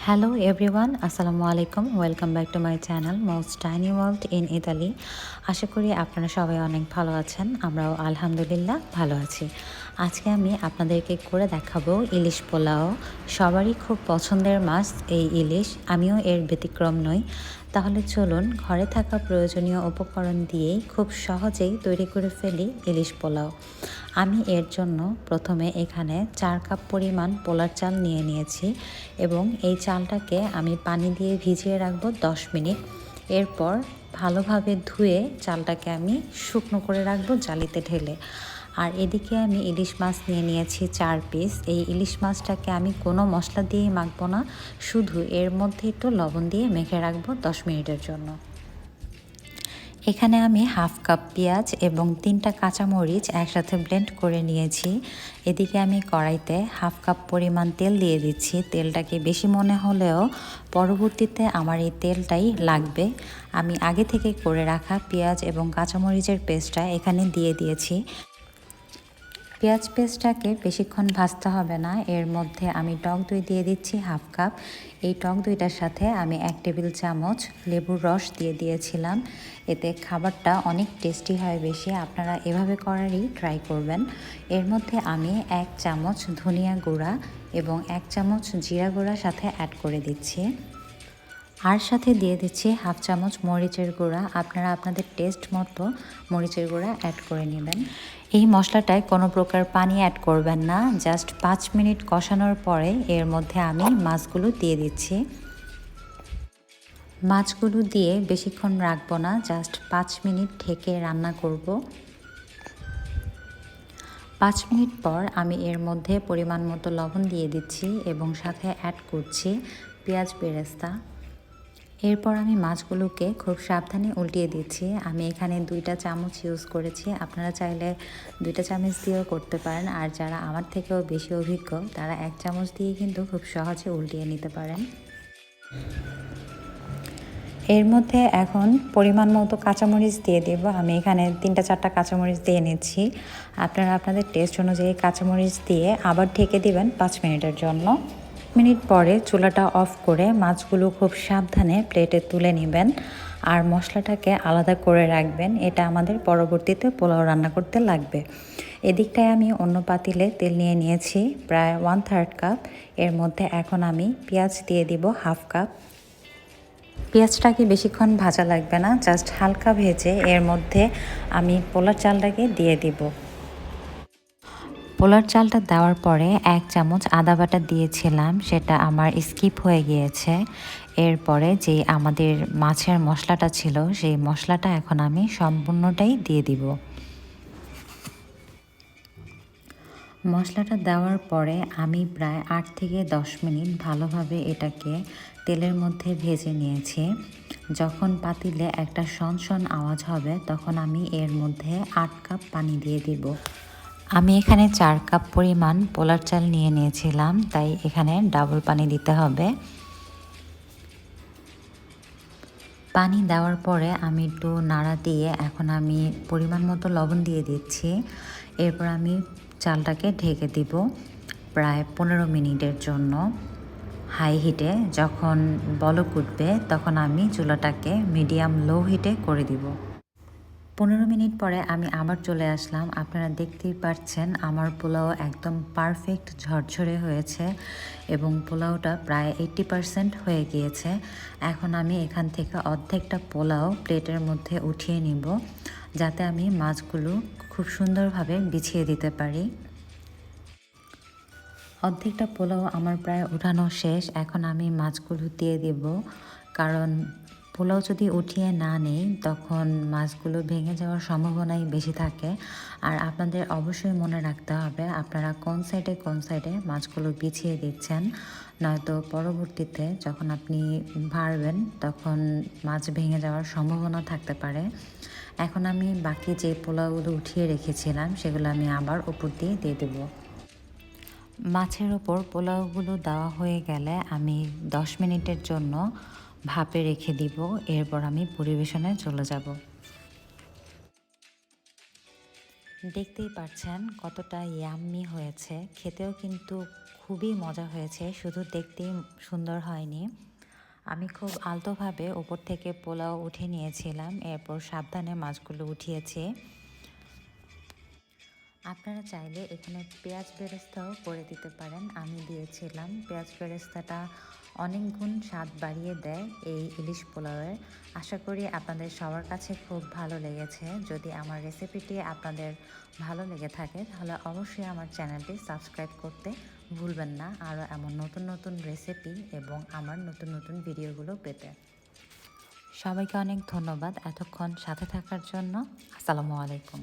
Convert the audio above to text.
Hello everyone, Assalamu alaikum. Welcome back to my channel Most Tiny World in Italy. আশা করি আপনারা সবাই অনেক ভালো আছেন। আমরাও আলহামদুলিল্লাহ ভালো আছি। আজকে আমি আপনাদেরকে করে দেখাবো ইলিশ পোলাও। সবারই খুব পছন্দের মাছ এই ইলিশ, আমিও এর ব্যতিক্রম নই। তাহলে চলুন ঘরে থাকা প্রয়োজনীয় উপকরণ দিয়েই খুব সহজেই তৈরি করে ফেলি ইলিশ পোলাও। আমি এর জন্য প্রথমে এখানে 4 কাপ পরিমাণ পোলার চাল নিয়ে নিয়েছি এবং এই চালটাকে আমি পানি দিয়ে ভিজিয়ে রাখবো 10 মিনিট। এরপর ভালোভাবে ধুয়ে চালটাকে আমি শুকনো করে রাখবো জালিতে ঢেলে। আর এদিকে আমি ইলিশ মাছ নিয়ে নিয়েছি 4 পিস। এই ইলিশ মাছটাকে আমি কোনো মশলা দিয়েই মাখবো না, শুধু এর মধ্যে একটু লবণ দিয়ে মেখে রাখবো 10 মিনিটের জন্য। এখানে আমি হাফ কাপ পেঁয়াজ এবং 3টা কাঁচামরিচ একসাথে ব্লেন্ড করে নিয়েছি। এদিকে আমি কড়াইতে হাফ কাপ পরিমাণ তেল দিয়ে দিচ্ছি। তেলটাকে বেশি মনে হলেও পরবর্তীতে আমার এই তেলটাই লাগবে। আমি আগে থেকে করে রাখা পেঁয়াজ এবং কাঁচামরিচের পেস্টটা এখানে দিয়ে দিয়েছি। পেঁয়াজ পেস্টটাকে বেশিক্ষণ ভাজতে হবে না। এর মধ্যে আমি টক দই দিয়ে দিচ্ছি হাফ কাপ। এই টক দইটার সাথে আমি 1 টেবিল চামচ লেবুর রস দিয়ে দিয়েছিলাম। এতে খাবারটা অনেক টেস্টি হয় বেশি। আপনারা এভাবে করারই ট্রাই করবেন। এর মধ্যে আমি 1 চামচ ধনিয়া গুঁড়া এবং 1 চামচ জিরা গুঁড়া সাথে অ্যাড করে দিচ্ছি। আর সাথে দিয়ে দিচ্ছি হাফ চামচ মরিচের গুঁড়া। আপনারা আপনাদের টেস্ট মতো মরিচের গুঁড়া অ্যাড করে নেবেন। এই মশলাটায় কোনো প্রকার পানি অ্যাড করবেন না। জাস্ট 5 মিনিট কষানোর পরে এর মধ্যে আমি মাছগুলো দিয়ে দিচ্ছি। মাছগুলো দিয়ে বেশিক্ষণ রাখবো না, জাস্ট 5 মিনিট ঢেকে রান্না করব। 5 মিনিট পর আমি এর মধ্যে পরিমাণ মতো লবণ দিয়ে দিচ্ছি এবং সাথে অ্যাড করছি পেঁয়াজ বেরেস্তা। এরপর আমি মাছগুলোকে খুব সাবধানে উল্টিয়ে দিচ্ছি। আমি এখানে 2টা চামচ ইউজ করেছি, আপনারা চাইলে 2টা চামচ দিয়েও করতে পারেন। আর যারা আমার থেকেও বেশি অভিজ্ঞ তারা 1 চামচ দিয়ে কিন্তু খুব সহজে উল্টিয়ে নিতে পারেন। এর মধ্যে এখন পরিমাণ মতো কাঁচামরিচ দিয়ে দেব। আমি এখানে 3-4টা কাঁচামরিচ দিয়ে নিচ্ছি। আপনারা আপনাদের টেস্ট অনুযায়ী কাঁচামরিচ দিয়ে আবার ঢেকে দিবেন 5 মিনিটের জন্য। মিনিট পরে চুলাটা অফ করে মাছগুলো খুব সাবধানে প্লেটে তুলে নেবেন আর মশলাটাকে আলাদা করে রাখবেন। এটা আমাদের পরবর্তীতে পোলাও রান্না করতে লাগবে। এদিকটায় আমি অন্য পাতিলে তেল নিয়ে নিয়েছি প্রায় 1/3 কাপ। এর মধ্যে এখন আমি পেঁয়াজ দিয়ে দিব হাফ কাপ। পেঁয়াজটাকে বেশিক্ষণ ভাজা লাগবে না, জাস্ট হালকা ভেজে এর মধ্যে আমি পোলার চালটাকে দিয়ে দিব। পোলার চালটা দেওয়ার পরে 1 চামচ আদা বাটা দিয়েছিলাম, সেটা আমার স্কিপ হয়ে গিয়েছে। এরপরে যে আমাদের মাছের মশলাটা ছিল সেই মশলাটা এখন আমি সম্পূর্ণটাই দিয়ে দিব। মশলাটা দেওয়ার পরে আমি প্রায় 8 থেকে 10 মিনিট ভালোভাবে এটাকে তেলের মধ্যে ভেজে নিয়েছি। যখন পাতিলে একটা শনশন আওয়াজ হবে তখন আমি এর মধ্যে 8 কাপ পানি দিয়ে দিব। আমি এখানে 4 কাপ পরিমাণ পোলার চাল নিয়ে নিয়েছিলাম, তাই এখানে ডাবল পানি দিতে হবে। পানি দেওয়ার পরে আমি একটু নাড়া দিয়ে এখন আমি পরিমাণ মতো লবণ দিয়ে দিচ্ছি। এরপর আমি চালটাকে ঢেকে দিব প্রায় 15 মিনিটের জন্য হাই হিটে। যখন বলক উঠবে তখন আমি চুলাটাকে মিডিয়াম লো হিটে করে দিব। 15 মিনিট পরে আমি আবার চলে আসলাম। আপনারা দেখতেই পাচ্ছেন আমার পোলাও একদম পারফেক্ট ঝরঝরে হয়েছে এবং পোলাওটা প্রায় 80% হয়ে গিয়েছে। এখন আমি এখান থেকে অর্ধেকটা পোলাও প্লেটের মধ্যে উঠিয়ে নিব, যাতে আমি মাছগুলো খুব সুন্দরভাবে বিছিয়ে দিতে পারি। অর্ধেকটা পোলাও আমার প্রায় উঠানো শেষ। এখন আমি মাছগুলো দিয়ে দেব, কারণ পোলাও যদি উঠিয়ে না নেই তখন মাছগুলো ভেঙে যাওয়ার সম্ভাবনাই বেশি থাকে। আর আপনাদের অবশ্যই মনে রাখতে হবে আপনারা কোন সাইডে মাছগুলো বিছিয়ে দিচ্ছেন, নয়তো পরবর্তীতে যখন আপনি ভাড়বেন তখন মাছ ভেঙে যাওয়ার সম্ভাবনা থাকতে পারে। এখন আমি বাকি যে পোলাওগুলো উঠিয়ে রেখেছিলাম সেগুলো আমি আবার উপর দিয়ে দেবো। মাছের ওপর পোলাওগুলো দেওয়া হয়ে গেলে আমি 10 মিনিটের জন্য ভাপে রেখে দিব। এরপর আমি পরিবেশনে চলে যাব। দেখতেই পাচ্ছেন কতটা ইয়াম্মি হয়েছে, খেতেও কিন্তু খুবই মজা হয়েছে, শুধু দেখতেই সুন্দর হয়নি। আমি খুব আলতোভাবে উপর থেকে পোলাও উঠিয়ে নিয়েছিলাম, এরপর সাবধানে মাছগুলো উঠিয়েছি। আপনারা চাইলে এখানে পেঁয়াজ বেরেস্তাও করে দিতে পারেন, আমি দিয়েছিলাম। পেঁয়াজ বেরেস্তাটা অনেক গুণ স্বাদ বাড়িয়ে দেয় এই ইলিশ পোলাওয়ের। আশা করি আপনাদের সবার কাছে খুব ভালো লেগেছে। যদি আমার রেসিপিটি আপনাদের ভালো লেগে থাকে তাহলে অবশ্যই আমার চ্যানেলটি সাবস্ক্রাইব করতে ভুলবেন না, আরও এমন নতুন নতুন রেসিপি এবং আমার নতুন নতুন ভিডিওগুলো পেতে। সবাইকে অনেক ধন্যবাদ এতক্ষণ সাথে থাকার জন্য। আসসালামু আলাইকুম।